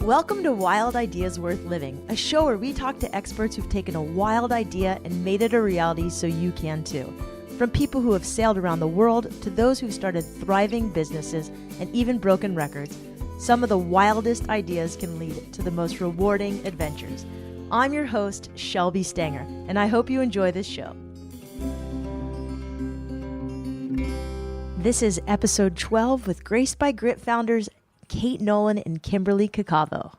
Welcome to Wild Ideas Worth Living, a show where we talk to experts who've taken a wild idea and made it a reality so you can too. From people who have sailed around the world to those who've started thriving businesses and even broken records, some of the wildest ideas can lead to the most rewarding adventures. I'm your host, Shelby Stanger, and I hope you enjoy this show. This is episode 12 with GracedByGrit founders Kate Nowlan and Kimberly Caccavo.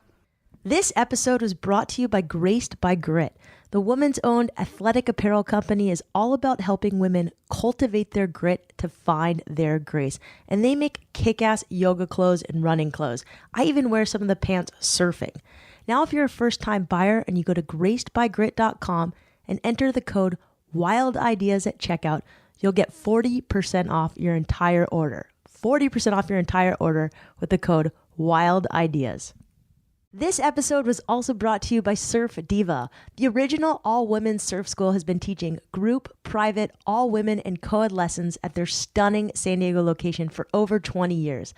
This episode was brought to you by GracedByGrit. The woman's owned athletic apparel company is all about helping women cultivate their grit to find their grace. And they make kick-ass yoga clothes and running clothes. I even wear some of the pants surfing. Now, if you're a first-time buyer and you go to GracedByGrit.com and enter the code WILDIDEAS at checkout, you'll get 40% off your entire order. 40% off your entire order with the code WILDIDEAS. This episode was also brought to you by Surf Diva. The original all-women's surf school has been teaching group, private, all-women, and co-ed lessons at their stunning San Diego location for over 20 years.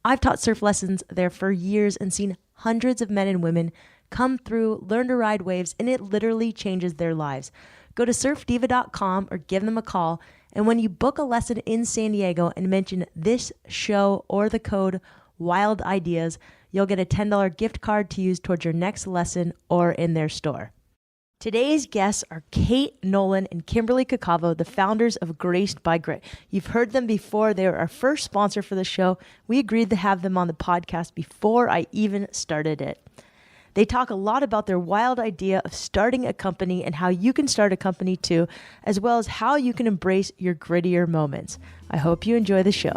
I've taught surf lessons there for years and seen hundreds of men and women come through, learn to ride waves, and it literally changes their lives. Go to surfdiva.com or give them a call. And when you book a lesson in San Diego and mention this show or the code Wild Ideas, you'll get a $10 gift card to use towards your next lesson or in their store. Today's guests are Kate Nowlan and Kimberly Caccavo, the founders of GracedByGrit. You've heard them before. They were our first sponsor for the show. We agreed to have them on the podcast before I even started it. They talk a lot about their wild idea of starting a company and how you can start a company too, as well as how you can embrace your grittier moments. I hope you enjoy the show.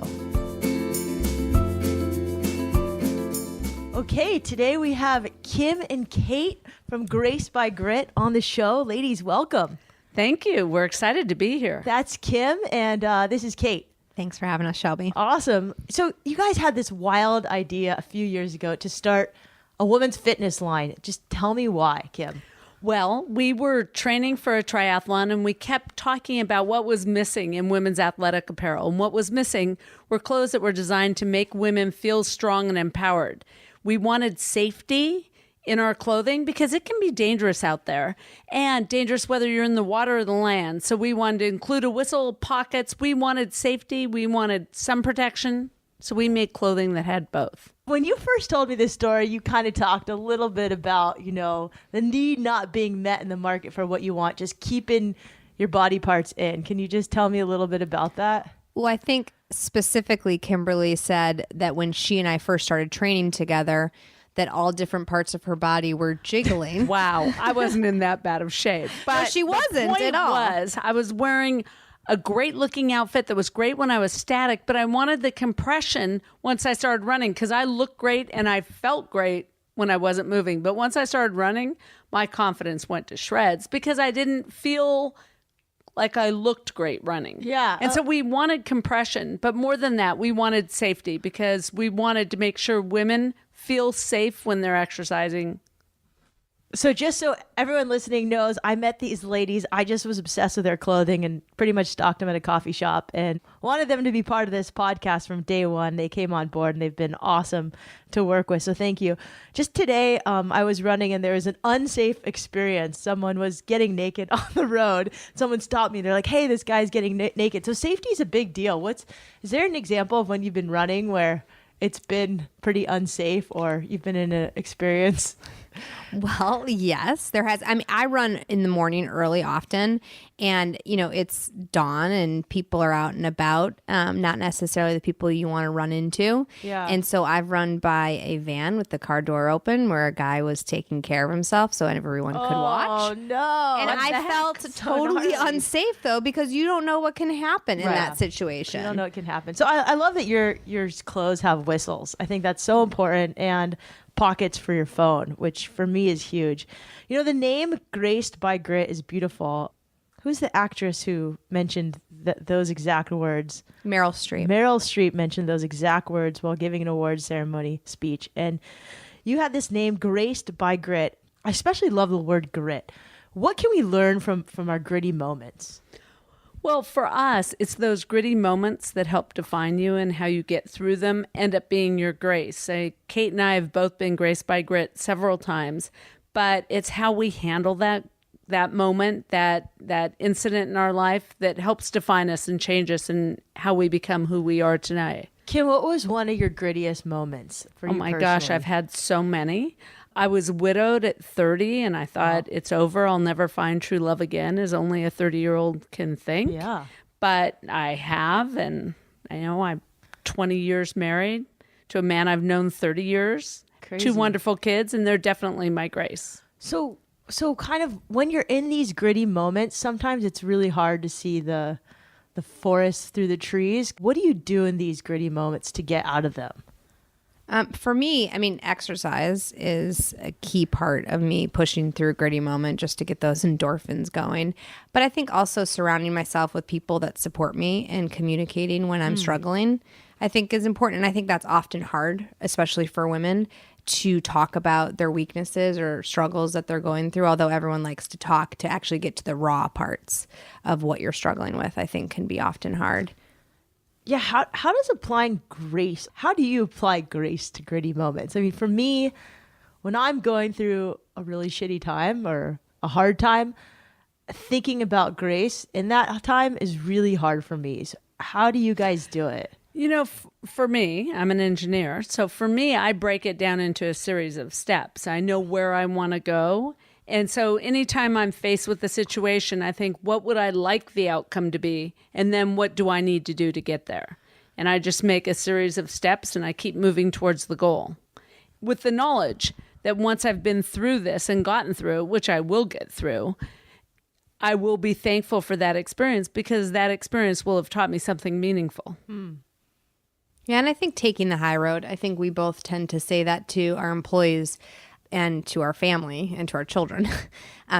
Okay, today we have Kim and Kate from GracedByGrit on the show. Ladies, welcome. Thank you. We're excited to be here. That's Kim, and this is Kate. Thanks for having us, Shelby. Awesome. So you guys had this wild idea a few years ago to start a women's fitness line. Just tell me why, Kim. Well, we were training for a triathlon and we kept talking about what was missing in women's athletic apparel. And what was missing were clothes that were designed to make women feel strong and empowered. We wanted safety in our clothing because it can be dangerous out there, and dangerous whether you're in the water or the land. So we wanted to include a whistle, pockets. We wanted safety. We wanted sun protection. So we made clothing that had both. When you first told me this story, you kind of talked a little bit about, the need not being met in the market for what you want, just keeping your body parts in. Can you just tell me a little bit about that? Well, I think specifically Kimberly said that when she and I first started training together, that all different parts of her body were jiggling. Wow. I wasn't in that bad of shape. But no, she wasn't at all. I was wearing a great looking outfit that was great when I was static, but I wanted the compression once I started running because I looked great and I felt great when I wasn't moving. But once I started running, my confidence went to shreds because I didn't feel like I looked great running. Yeah. And so we wanted compression, but more than that, we wanted safety because we wanted to make sure women feel safe when they're exercising. So just so everyone listening knows, I met these ladies. I just was obsessed with their clothing and pretty much stalked them at a coffee shop and wanted them to be part of this podcast from day one. They came on board and they've been awesome to work with. So thank you. Just today, I was running and there was an unsafe experience. Someone was getting naked on the road. Someone stopped me. They're like, hey, this guy's getting naked. So safety is a big deal. Is there an example of when you've been running where it's been pretty unsafe or you've been in an experience? Well, yes, there has. I mean, I run in the morning early often, and, it's dawn and people are out and about, not necessarily the people you want to run into. Yeah. And so I've run by a van with the car door open where a guy was taking care of himself so everyone could watch. Oh, no. And I felt totally unsafe, though, because you don't know what can happen in that situation. You don't know what can happen. So I love that your clothes have whistles. I think that's so important. And pockets for your phone, which for me is huge. The name GracedByGrit is beautiful. Who's the actress who mentioned those exact words? Meryl Streep. Meryl Streep mentioned those exact words while giving an awards ceremony speech. And you had this name, GracedByGrit. I especially love the word grit. What can we learn from our gritty moments? Well, for us, it's those gritty moments that help define you, and how you get through them end up being your grace. Kate and I have both been graced by grit several times, but it's how we handle that moment, that incident in our life that helps define us and change us and how we become who we are today. Kim, what was one of your grittiest moments for you? Oh my gosh, I've had so many. I was widowed at 30 and I thought it's over. I'll never find true love again, as only a 30-year-old can think. Yeah. But I have, and I'm 20 years married to a man I've known 30 years. Crazy. 2 wonderful kids, and they're definitely my grace. So kind of when you're in these gritty moments, sometimes it's really hard to see the forest through the trees. What do you do in these gritty moments to get out of them? For me, exercise is a key part of me pushing through a gritty moment just to get those endorphins going. But I think also surrounding myself with people that support me and communicating when I'm struggling, I think is important. And I think that's often hard, especially for women, to talk about their weaknesses or struggles that they're going through. Although everyone likes to talk, to actually get to the raw parts of what you're struggling with, I think can be often hard. Yeah, how does applying grace, how do you apply grace to gritty moments? I mean, for me, when I'm going through a really shitty time or a hard time, thinking about grace in that time is really hard for me. So how do you guys do it? For me, I'm an engineer. So for me, I break it down into a series of steps. I know where I want to go. And so anytime I'm faced with a situation, I think, what would I like the outcome to be? And then what do I need to do to get there? And I just make a series of steps and I keep moving towards the goal. With the knowledge that once I've been through this and gotten through, which I will get through, I will be thankful for that experience, because that experience will have taught me something meaningful. Yeah, and I think taking the high road, I think we both tend to say that to our employees and to our family and to our children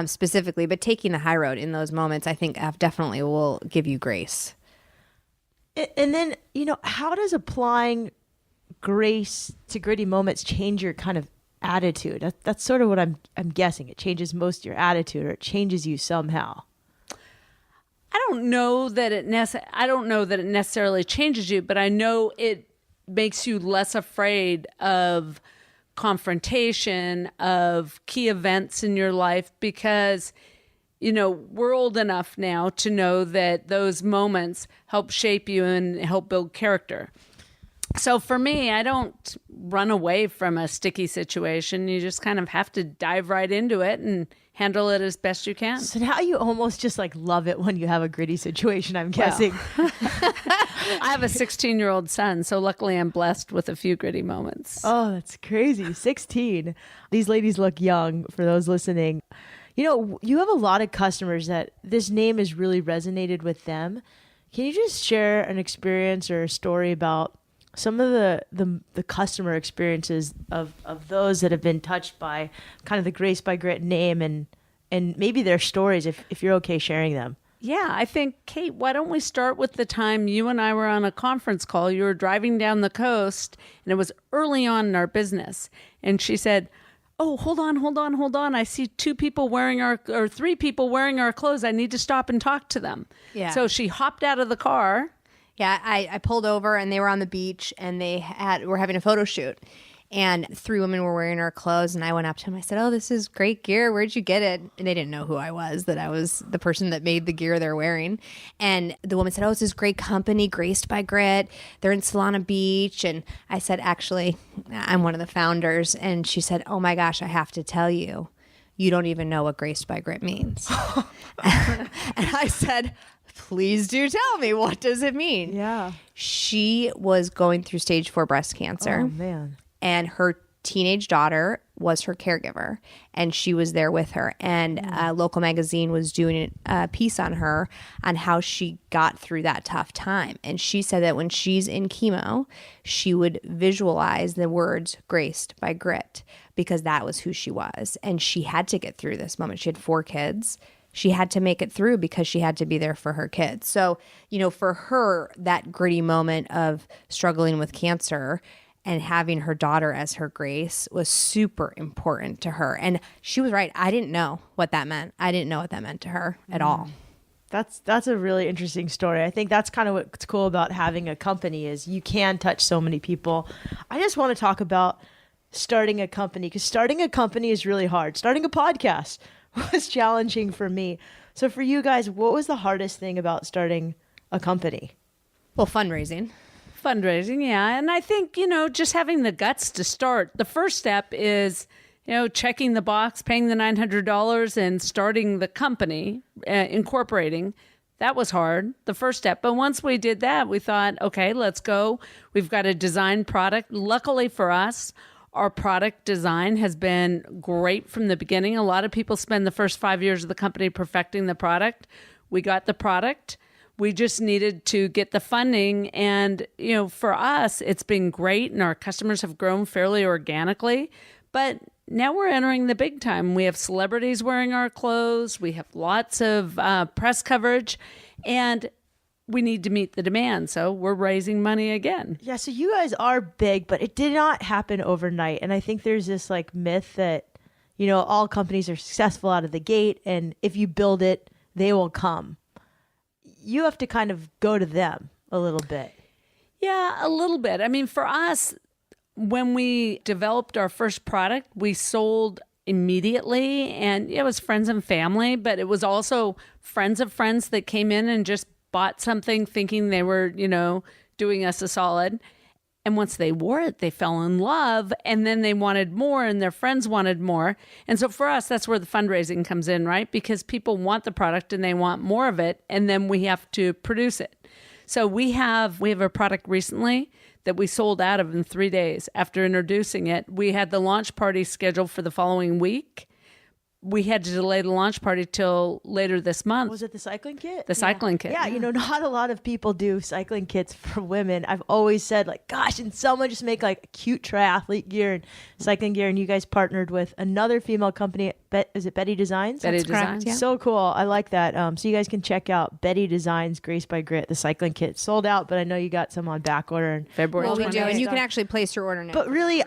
specifically. But taking the high road in those moments, I think definitely will give you grace. And then, how does applying grace to gritty moments change your kind of attitude? That's sort of what I'm guessing. It changes most your attitude, or it changes you somehow. I don't know that it necessarily changes you, but I know it makes you less afraid of confrontation, of key events in your life, because we're old enough now to know that those moments help shape you and help build character. So for me, I don't run away from a sticky situation. You just kind of have to dive right into it and handle it as best you can. So now you almost just love it when you have a gritty situation, I'm guessing. Well, I have a 16-year-old son, so luckily I'm blessed with a few gritty moments. Oh, that's crazy. 16. These ladies look young, for those listening. You have a lot of customers that this name has really resonated with them. Can you just share an experience or a story about some of the customer experiences of those that have been touched by kind of the Graced by Grit name, and maybe their stories, if you're okay sharing them? Yeah, I think, Kate, why don't we start with the time you and I were on a conference call. You were driving down the coast, and it was early on in our business. And she said, "Oh, hold on. I see 3 people wearing our clothes. I need to stop and talk to them." Yeah. So she hopped out of the car. Yeah, I pulled over and they were on the beach and were having a photo shoot. And 3 women were wearing our clothes, and I went up to them. I said, "Oh, this is great gear. Where'd you get it?" And they didn't know who I was, that I was the person that made the gear they're wearing. And the woman said, "Oh, it's this great company, Graced by Grit. They're in Solana Beach." And I said, "Actually, I'm one of the founders." And she said, "Oh my gosh, I have to tell you, you don't even know what Graced by Grit means." And I said, "Please do tell me, what does it mean?" Yeah. She was going through stage 4 breast cancer. Oh, man. And her teenage daughter was her caregiver, and she was there with her. And a local magazine was doing a piece on her on how she got through that tough time. And she said that when she's in chemo, she would visualize the words "Graced by Grit," because that was who she was. And she had to get through this moment. She had 4 kids. She had to make it through because she had to be there for her kids. So, for her, that gritty moment of struggling with cancer and having her daughter as her grace was super important to her. And she was right. I didn't know what that meant. I didn't know what that meant to her at all. That's a really interesting story. I think that's kind of what's cool about having a company is you can touch so many people. I just want to talk about starting a company because starting a company is really hard. Starting a podcast was challenging for me. So for you guys, what was the hardest thing about starting a company? Well, fundraising. Fundraising, yeah. And I think, just having the guts to start. The first step is, checking the box, paying the $900 and starting the company, incorporating. That was hard, the first step. But once we did that, we thought, okay, let's go. We've got a design product. Luckily for us, our product design has been great from the beginning. A lot of people spend the first 5 years of the company perfecting the product. We got the product. We just needed to get the funding. And, for us, it's been great and our customers have grown fairly organically. But now we're entering the big time. We have celebrities wearing our clothes. We have lots of press coverage and we need to meet the demand. So we're raising money again. Yeah. So you guys are big, but it did not happen overnight. And I think there's this myth that, all companies are successful out of the gate. And if you build it, they will come. You have to kind of go to them a little bit. Yeah, a little bit. I mean, for us, when we developed our first product, we sold immediately, and it was friends and family, but it was also friends of friends that came in and just bought something thinking they were, doing us a solid. And once they wore it, they fell in love, and then they wanted more and their friends wanted more. And so for us, that's where the fundraising comes in, right? Because people want the product and they want more of it, and then we have to produce it. So we have a product recently that we sold out of in 3 days after introducing it. We had the launch party scheduled for the following week. We had to delay the launch party till later this month. Was it the cycling kit? The cycling kit. Yeah, not a lot of people do cycling kits for women. I've always said gosh, and someone just make cute triathlete gear and cycling gear. And you guys partnered with another female company. Is it Betty Designs? Betty That's correct, Designs. yeah. So cool. I like that. So you guys can check out Betty Designs GracedByGrit, the cycling kit. Sold out, but I know you got some on back order. And February. Well, we do, 20th. and you can actually place your order now. But really,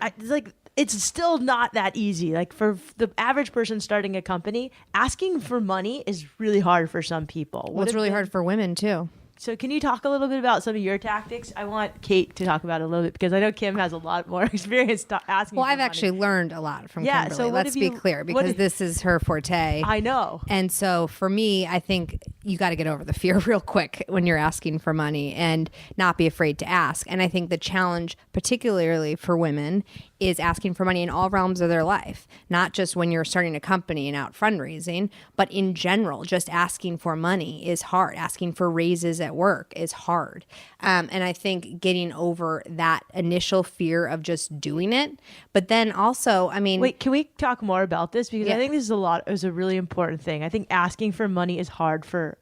it's still not that easy. For the average person starting a company, asking for money is really hard for some people. Well, it's really hard for women too. So can you talk a little bit about some of your tactics? I want Kate to talk about it a little bit because I know Kim has a lot more experience asking Well, for I've money. actually learned a lot from Yeah, Kimberly. so what Let's have be you- clear, what because have- this is her forte. I know. And so for me, I think you got to get over the fear real quick when you're asking for money and not be afraid to ask. And I think the challenge, particularly for women, is asking for money in all realms of their life, not just when you're starting a company and out fundraising, but in general, just asking for money is hard. Asking for raises at work is hard. And I think getting over that initial fear of just doing it, but then also, Wait, can we talk more about this? Because Yeah. I think this is a really important thing. I think asking for money is hard for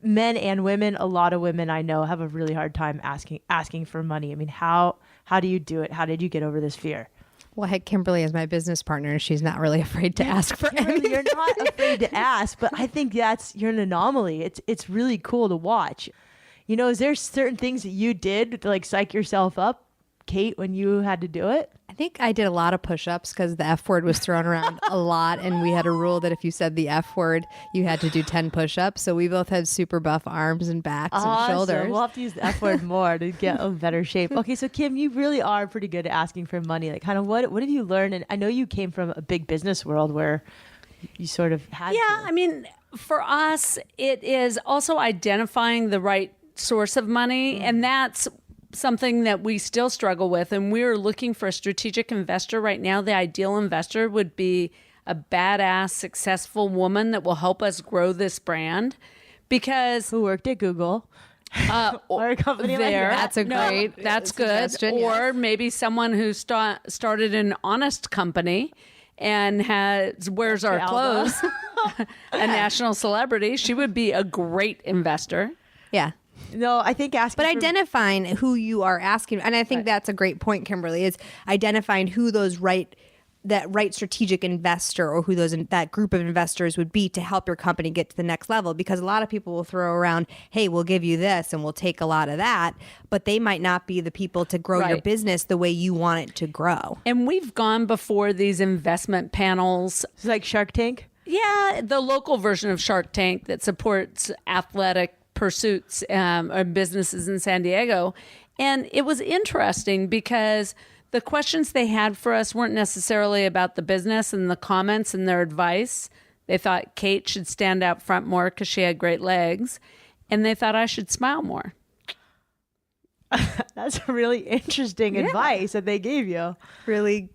men and women. A lot of women I know have a really hard time asking for money. I mean, how do you do it? How did you get over this fear? well, I had Kimberly as my business partner, and she's not really afraid to ask for Kimberly, anything. you're not afraid to ask, but I think you're an anomaly. It's really cool to watch. Is there certain things that you did to psych yourself up, Kate, when you had to do it? I think I did a lot of push-ups because the F word was thrown around a lot, and we had a rule that if you said the F word, you had to do 10 push-ups. So we both had super buff arms and backs and shoulders. We'll have to use the F word more to get a better shape. Okay, so Kim, you really are pretty good at asking for money. What have you learned? And I know you came from a big business world where you sort of had Yeah, to. I mean, for us, it is also identifying the right source of money, and that's something that we still struggle with. And we're looking for a strategic investor right now. The ideal investor would be a badass, successful woman that will help us grow this brand. Because Who worked at Google. Or a company like there, that. that's good. suggestion, Or yes. maybe someone who started an honest company and wears our Alba. clothes, a national celebrity. She would be a great investor. Yeah. No, I think asking But for identifying who you are asking, and I think that's a great point, Kimberly, is identifying who that right strategic investor or who that group of investors would be to help your company get to the next level. Because a lot of people will throw around, hey, we'll give you this and we'll take a lot of that, but they might not be the people to grow your Right. business the way you want it to grow. And we've gone before these investment panels. It's like Shark Tank. Yeah, the local version of Shark Tank that supports athletic pursuits or businesses in San Diego. And it was interesting because the questions they had for us weren't necessarily about the business and the comments and their advice. They thought Kate should stand out front more because she had great legs. And they thought I should smile more. That's really interesting advice that they gave you. Really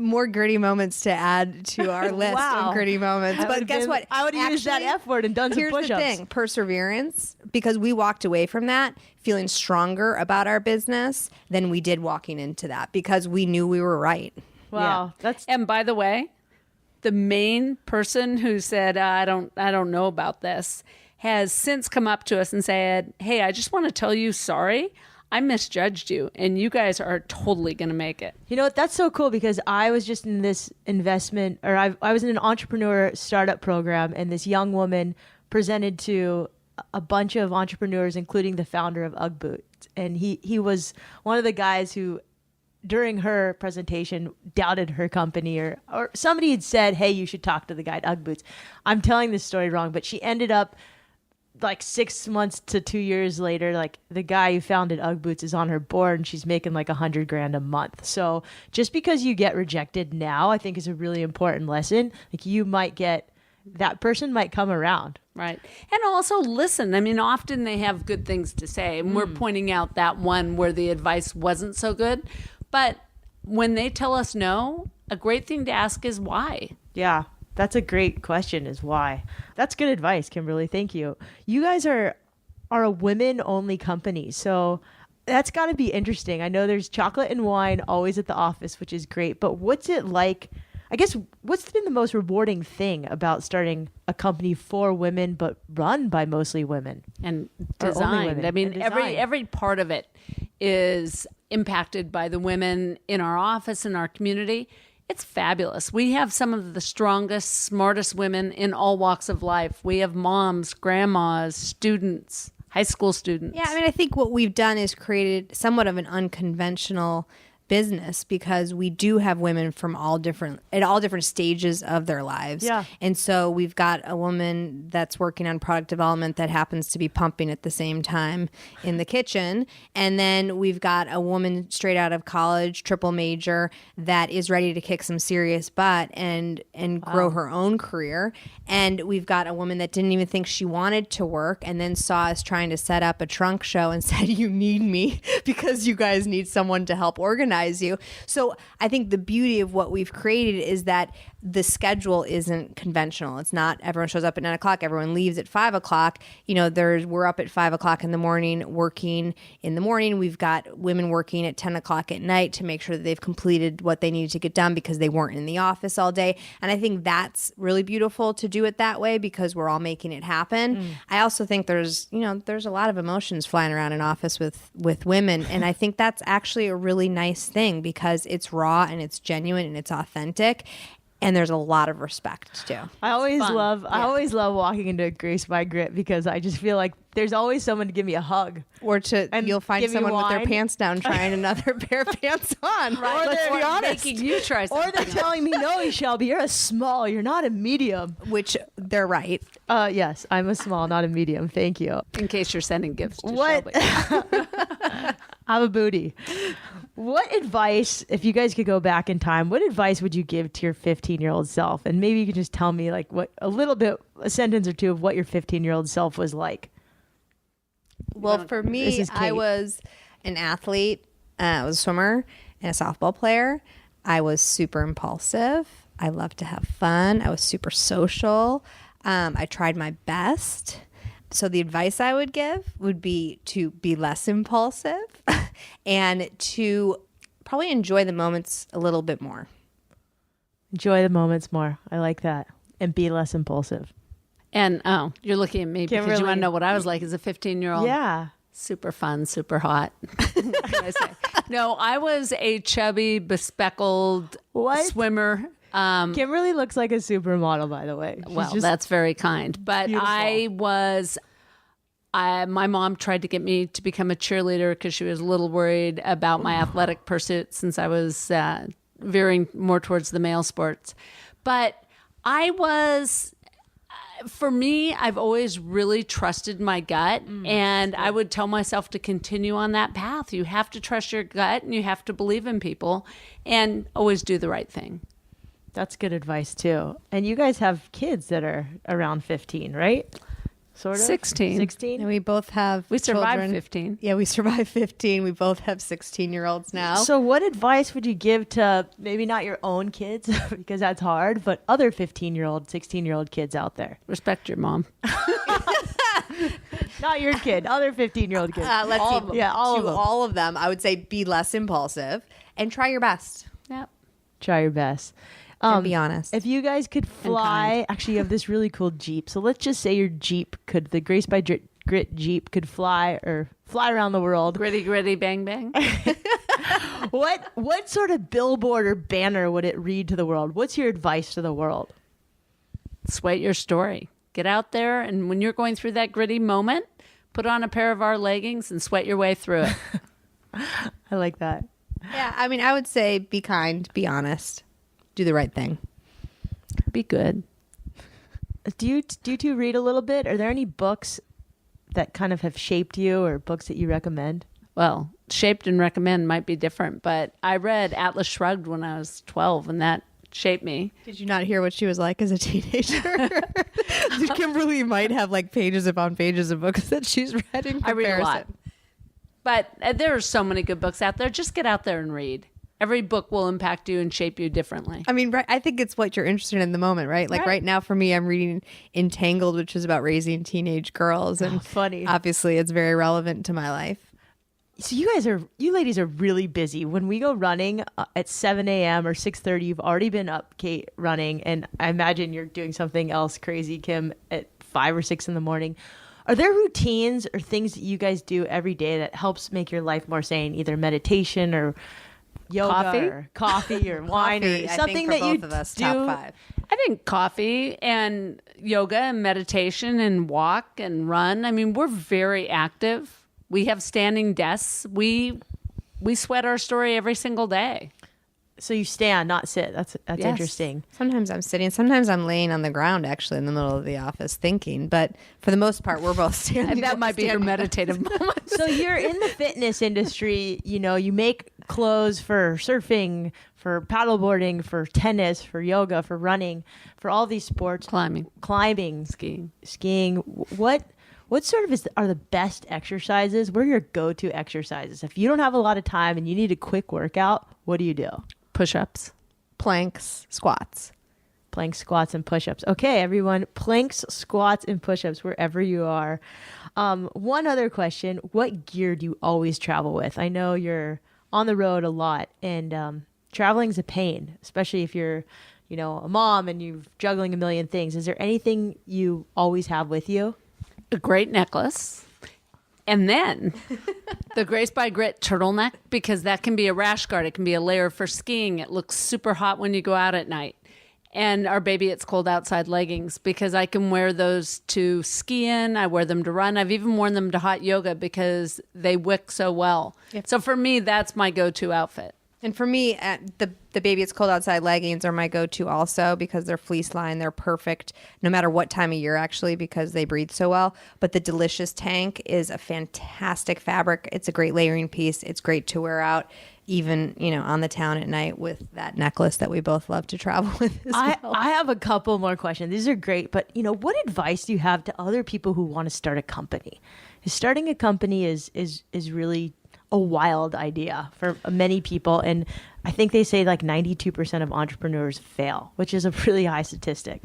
more gritty moments to add to our list of gritty moments. But guess what? I would have used that F word and done some push-ups. Here's the thing, perseverance, because we walked away from that feeling stronger about our business than we did walking into that because we knew we were right. Wow. And by the way, the main person who said, I don't know about this, has since come up to us and said, hey, I just want to tell you sorry. I misjudged you, and you guys are totally going to make it. You know what? That's so cool because I was just in this investment, or I was in an entrepreneur startup program, and this young woman presented to a bunch of entrepreneurs, including the founder of UGG Boots. And he was one of the guys who, during her presentation, doubted her company, or somebody had said, hey, you should talk to the guy at UGG Boots. I'm telling this story wrong, but she ended up like 6 months to 2 years later, like the guy who founded UGG Boots is on her board and she's making like $100,000 a month. So just because you get rejected now, I think is a really important lesson. Like that person might come around. Right. And also listen. I mean, often they have good things to say, and we're pointing out that one where the advice wasn't so good. But when they tell us no, a great thing to ask is why. Yeah. That's a great question, is why. That's good advice, Kimberly. Thank you. You guys are a women-only company, so that's got to be interesting. I know there's chocolate and wine always at the office, which is great, but what's it like? I guess what's been the most rewarding thing about starting a company for women but run by mostly women? And designed. I mean, every part of it is impacted by the women in our office, in our community. It's fabulous. We have some of the strongest, smartest women in all walks of life. We have moms, grandmas, students, high school students. Yeah, I mean, I think what we've done is created somewhat of an unconventional business because we do have women from all different stages of their lives. Yeah. And so we've got a woman that's working on product development that happens to be pumping at the same time in the kitchen. And then we've got a woman straight out of college, triple major, that is ready to kick some serious butt and grow her own career. And we've got a woman that didn't even think she wanted to work and then saw us trying to set up a trunk show and said, you need me because you guys need someone to help organize you. So I think the beauty of what we've created is that the schedule isn't conventional. It's not everyone shows up at 9 o'clock, everyone leaves at 5 o'clock. You know, we're up at 5 o'clock in the morning, working in the morning. We've got women working at 10 o'clock at night to make sure that they've completed what they needed to get done because they weren't in the office all day. And I think that's really beautiful to do it that way because we're all making it happen. I also think there's a lot of emotions flying around an office with women. And I think that's actually a really nice thing because it's raw and it's genuine and it's authentic. And there's a lot of respect too. I always love walking into Graced by Grit because I just feel like there's always someone to give me a hug. Or you'll find someone with their pants down trying another pair of pants on. Right. Let's be honest. Making you try something. Or they're telling me, no, Shelby, you're a small. You're not a medium. Which they're right. Yes, I'm a small, not a medium. Thank you. In case you're sending gifts to What? Shelby. I'm a booty. What advice, if you guys could go back in time, what advice would you give to your 15-year-old self? And maybe you could just tell me like a sentence or two of what your 15-year-old self was like. Well, for me, I was an athlete. I was a swimmer and a softball player. I was super impulsive. I loved to have fun. I was super social. I tried my best. So the advice I would give would be to be less impulsive and to probably enjoy the moments a little bit more. Enjoy the moments more. I like that. And be less impulsive. And you're looking at me because you want to know what I was like as a 15-year-old. Yeah. Super fun, super hot. What can I say? No, I was a chubby, bespeckled swimmer. Kimberly looks like a supermodel, by the way. That's very kind. But beautiful. My mom tried to get me to become a cheerleader because she was a little worried about my athletic pursuits since I was veering more towards the male sports. But For me, I've always really trusted my gut, and I would tell myself to continue on that path. You have to trust your gut, and you have to believe in people, and always do the right thing. That's good advice too. And you guys have kids that are around 15, right? Sort of? 16. 16? And we both have We survived children. 15. Yeah, we survived 15. We both have 16-year-olds now. So what advice would you give to maybe not your own kids, because that's hard, but other 15-year-old, 16-year-old kids out there? Respect your mom. Not your kid, other 15-year-old kids. Let's all see. of them. Yeah, all of them. All of them. I would say be less impulsive and try your best. Yep. Try your best. And be honest. If you guys could fly, actually, you have this really cool Jeep. So let's just say your Jeep the Graced by Grit Jeep could fly around the world. Gritty, gritty, bang, bang. What sort of billboard or banner would it read to the world? What's your advice to the world? Sweat your story. Get out there, and when you're going through that gritty moment, put on a pair of our leggings and sweat your way through it. I like that. Yeah, I mean, I would say be kind, be honest, do the right thing. Be good. Do you two read a little bit? Are there any books that kind of have shaped you, or books that you recommend? Well, shaped and recommend might be different, but I read Atlas Shrugged when I was 12, and that shaped me. Did you not hear what she was like as a teenager? Kimberly might have like pages upon pages of books that she's read in comparison. I read a lot. But there are so many good books out there. Just get out there and read. Every book will impact you and shape you differently. I mean, I think it's what you're interested in the moment, right? Like right now for me, I'm reading Entangled, which is about raising teenage girls. And funny. Obviously, it's very relevant to my life. So you ladies are really busy. When we go running at 7 a.m. or 6:30, you've already been up, Kate, running. And I imagine you're doing something else crazy, Kim, at 5 or 6 in the morning. Are there routines or things that you guys do every day that helps make your life more sane, either meditation or yoga coffee or wine Coffee, or something I think, that for you both of us, do? top 5. I think coffee and yoga and meditation and walk and run. I mean, we're very active. We have standing desks. We sweat our story every single day. So you stand, not sit. That's Yes. interesting. Sometimes I'm sitting. Sometimes I'm laying on the ground, actually, in the middle of the office thinking. But for the most part, we're both standing. And that might be your meditative moment. So you're in the fitness industry, you make clothes for surfing, for paddleboarding, for tennis, for yoga, for running, for all these sports. Climbing, skiing. What sort of are the best exercises? What are your go-to exercises? If you don't have a lot of time and you need a quick workout, what do you do? Push-ups. Planks, squats. Planks, squats, and push-ups. Okay, everyone. Planks, squats, and push-ups wherever you are. One other question. What gear do you always travel with? I know you're on the road a lot, and traveling's a pain, especially if you're, a mom and you're juggling a million things. Is there anything you always have with you? A great necklace. And then the Graced by Grit turtleneck, because that can be a rash guard. It can be a layer for skiing. It looks super hot when you go out at night. And our Baby It's Cold Outside leggings, because I can wear those to ski in. I wear them to run. I've even worn them to hot yoga because they wick so well. Yep. So for me, that's my go-to outfit. And for me, the Baby It's Cold Outside leggings are my go-to also because they're fleece lined. They're perfect no matter what time of year, actually, because they breathe so well. But the Delicious tank is a fantastic fabric. It's a great layering piece. It's great to wear out, even, on the town at night with that necklace that we both love to travel with as well. I have a couple more questions. These are great, but, what advice do you have to other people who want to start a company? Starting a company is really a wild idea for many people. And I think they say like 92% of entrepreneurs fail, which is a really high statistic.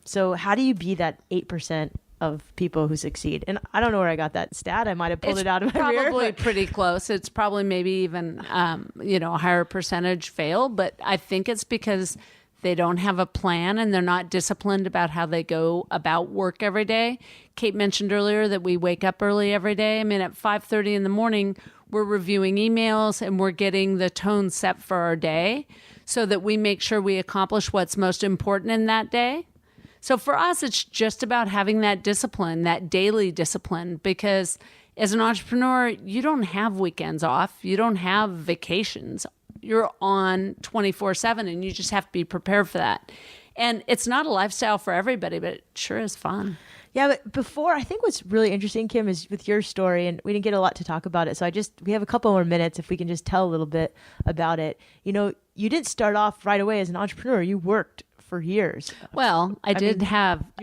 So how do you be that 8% of people who succeed? And I don't know where I got that stat. I might have pulled it out of my rear. Probably pretty close. It's probably maybe even, a higher percentage fail. But I think it's because they don't have a plan and they're not disciplined about how they go about work every day. Kate mentioned earlier that we wake up early every day. I mean, at 5:30 in the morning, we're reviewing emails and we're getting the tone set for our day so that we make sure we accomplish what's most important in that day. So for us, it's just about having that discipline, that daily discipline, because as an entrepreneur, you don't have weekends off. You don't have vacations. You're on 24/7 and you just have to be prepared for that. And it's not a lifestyle for everybody, but it sure is fun. Yeah, but before, I think what's really interesting, Kim, is with your story, and we didn't get a lot to talk about it. So we have a couple more minutes if we can just tell a little bit about it. You know, you didn't start off right away as an entrepreneur. You worked for years. Well, I did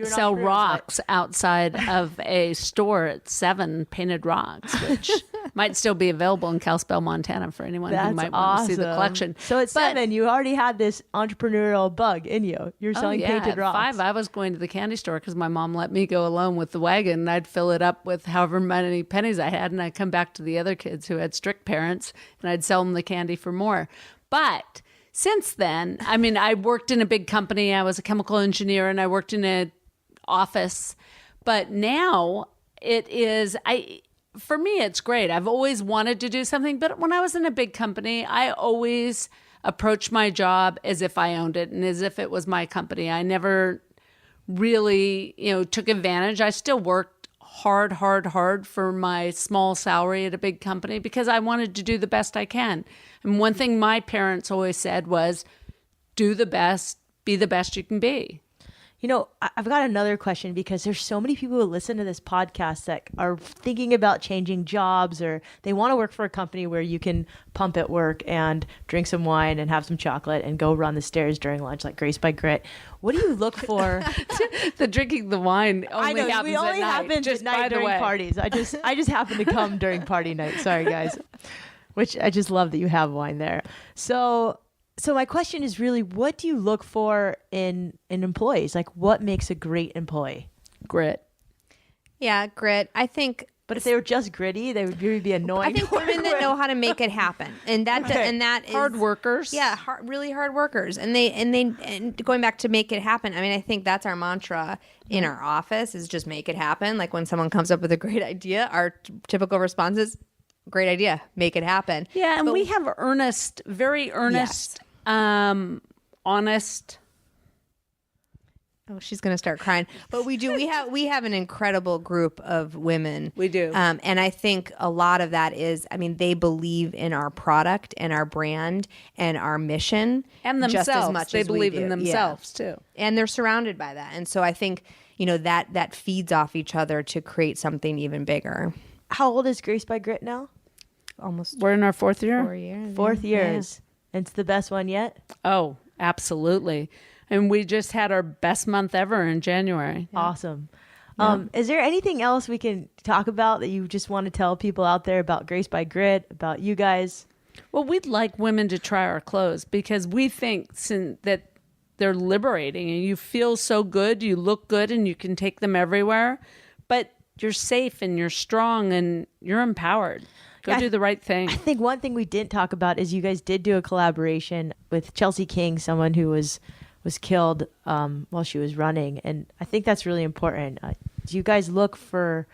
sell rocks outside of a store at 7 Painted Rocks, which might still be available in Kalispell, Montana for anyone who might want to see the collection. So at 7, you already had this entrepreneurial bug in you. You're selling painted rocks. At 5, I was going to the candy store because my mom let me go alone with the wagon. And I'd fill it up with however many pennies I had, and I'd come back to the other kids who had strict parents, and I'd sell them the candy for more. But since then, I mean, I worked in a big company. I was a chemical engineer and I worked in an office. But now for me, it's great. I've always wanted to do something. But when I was in a big company, I always approached my job as if I owned it and as if it was my company. I never really, took advantage. I still worked hard for my small salary at a big company because I wanted to do the best I can. And one thing my parents always said was, do the best, be the best you can be. You know, I've got another question because there's so many people who listen to this podcast that are thinking about changing jobs, or they want to work for a company where you can pump at work and drink some wine and have some chocolate and go run the stairs during lunch like GracedByGrit. What do you look for? The drinking the wine only happens we only at night. happens Just at night during parties. I just happen to come during party night. Sorry, guys. Which I just love that you have wine there. So my question is really, what do you look for in employees? Like, what makes a great employee? Grit. Yeah, grit. I think. But if they were just gritty, they would really be annoying. I think women that know how to make it happen, and that is hard workers. Yeah, really hard workers, and going back to make it happen. I mean, I think that's our mantra in our office is just make it happen. Like when someone comes up with a great idea, our typical response is, "Great idea, make it happen." Yeah, and we have very earnest, honest. Oh, she's going to start crying. But we do. We have an incredible group of women. We do. And I think a lot of that is, I mean, they believe in our product and our brand and our mission. And themselves. Just as much they as believe we do. in themselves, too. And they're surrounded by that. And so I think, that feeds off each other to create something even bigger. How old is GracedByGrit now? We're in our 4th year. 4 years. 4th years. Yeah. And it's the best one yet? Oh, absolutely. And we just had our best month ever in January. Yeah. Awesome. Yeah. Is there anything else we can talk about that you just want to tell people out there about GracedByGrit, about you guys? Well, we'd like women to try our clothes because we think that they're liberating and you feel so good, you look good, and you can take them everywhere. But you're safe and you're strong and you're empowered. Go do the right thing. I think one thing we didn't talk about is you guys did do a collaboration with Chelsea King, someone who was killed while she was running. And I think that's really important. Do you guys look for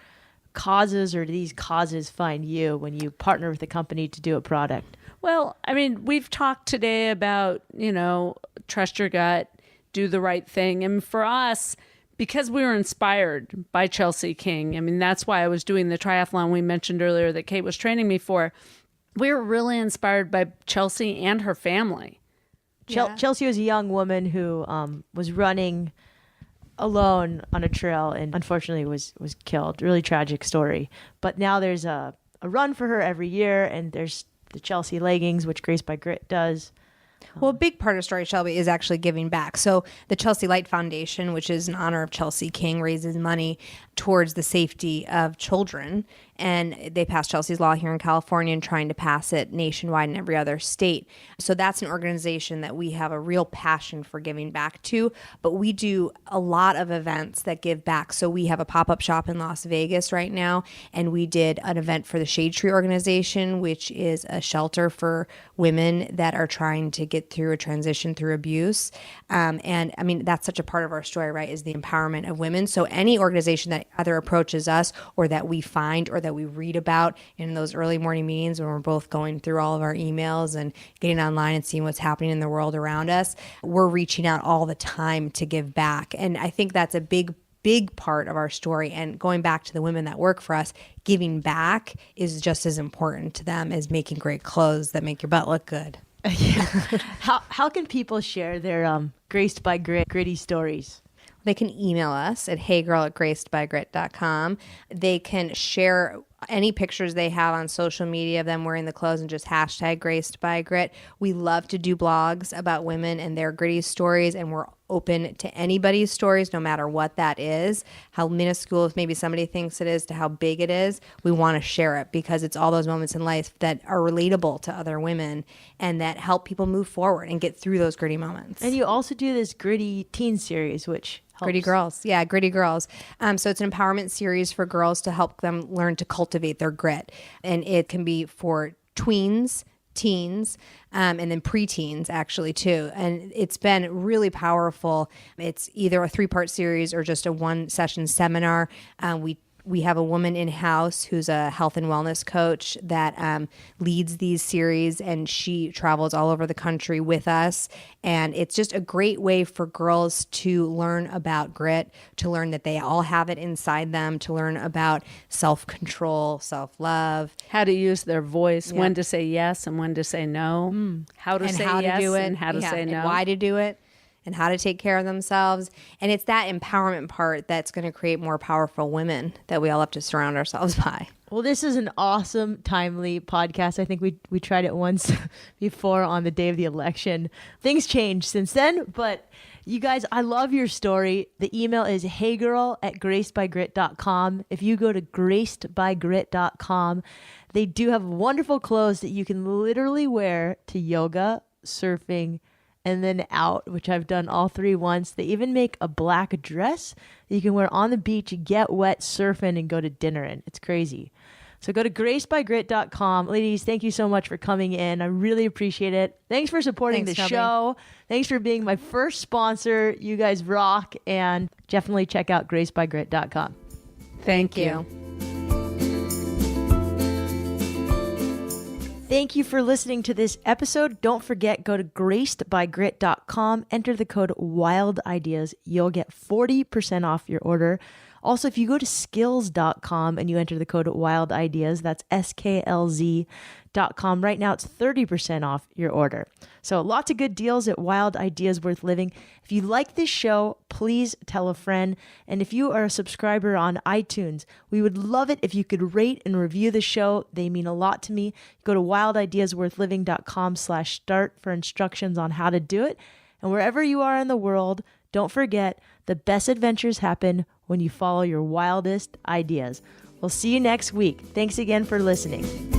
causes, or do these causes find you when you partner with a company to do a product? Well, I mean, we've talked today about, trust your gut, do the right thing. And for us, because we were inspired by Chelsea King, I mean, that's why I was doing the triathlon we mentioned earlier that Kate was training me for. We were really inspired by Chelsea and her family. Chelsea was a young woman who was running alone on a trail and unfortunately was killed. Really tragic story. But now there's a run for her every year, and there's the Chelsea leggings, which GracedByGrit does. Well, a big part of Story Shelby is actually giving back. So the Chelsea Light Foundation, which is in honor of Chelsea King, raises money towards the safety of children. And they passed Chelsea's Law here in California and trying to pass it nationwide in every other state. So that's an organization that we have a real passion for giving back to. But we do a lot of events that give back. So we have a pop-up shop in Las Vegas right now. And we did an event for the Shade Tree organization, which is a shelter for women that are trying to get through a transition through abuse. And I mean, that's such a part of our story, right, is the empowerment of women. So any organization that either approaches us or that we find or that we read about in those early morning meetings when we're both going through all of our emails and getting online and seeing what's happening in the world around us, we're reaching out all the time to give back. And I think that's a big part of our story. And going back to the women that work for us, giving back is just as important to them as making great clothes that make your butt look good. How can people share their Graced by Grit gritty stories? They can email us at heygirl@GracedByGrit.com. They can share any pictures they have on social media of them wearing the clothes and just hashtag GracedByGrit. We love to do blogs about women and their gritty stories, and we're open to anybody's stories, no matter what that is, how minuscule if maybe somebody thinks it is to how big it is. We want to share it because it's all those moments in life that are relatable to other women and that help people move forward and get through those gritty moments. And you also do this gritty teen series, which helps. Gritty Girls. Yeah, Gritty Girls. So it's an empowerment series for girls to help them learn to cultivate their grit. And it can be for tweens, teens, and then preteens actually too. And it's been really powerful. It's either a 3-part series or just a 1-session seminar. We have a woman in-house who's a health and wellness coach that leads these series, and she travels all over the country with us. And it's just a great way for girls to learn about grit, to learn that they all have it inside them, to learn about self-control, self-love. How to use their voice, when to say yes and when to say no, how to say yes and how to say no. And why to do it. And how to take care of themselves. And it's that empowerment part that's going to create more powerful women that we all have to surround ourselves by. Well, this is an awesome, timely podcast. I think we tried it once before on the day of the election. Things changed since then, but you guys, I love your story. The email is heygirl@gracedbygrit.com. If you go to gracedbygrit.com, they do have wonderful clothes that you can literally wear to yoga, surfing, and then out, which I've done all 3 once. They even make a black dress that you can wear on the beach, get wet, surf in, and go to dinner in. It's crazy. So go to gracedbygrit.com. Ladies, thank you so much for coming in. I really appreciate it. Thanks for supporting the show. Thanks for being my first sponsor. You guys rock. And definitely check out gracedbygrit.com. Thank you. Thank you for listening to this episode. Don't forget, go to GracedByGrit.com, enter the code WILDIdeas. You'll get 40% off your order. Also, if you go to skills.com and you enter the code WILDIdeas, that's SKLZ.com. Right now, it's 30% off your order. So lots of good deals at Wild Ideas Worth Living. If you like this show, please tell a friend. And if you are a subscriber on iTunes, we would love it if you could rate and review the show. They mean a lot to me. Go to wildideasworthliving.com/start for instructions on how to do it. And wherever you are in the world, don't forget, the best adventures happen when you follow your wildest ideas. We'll see you next week. Thanks again for listening.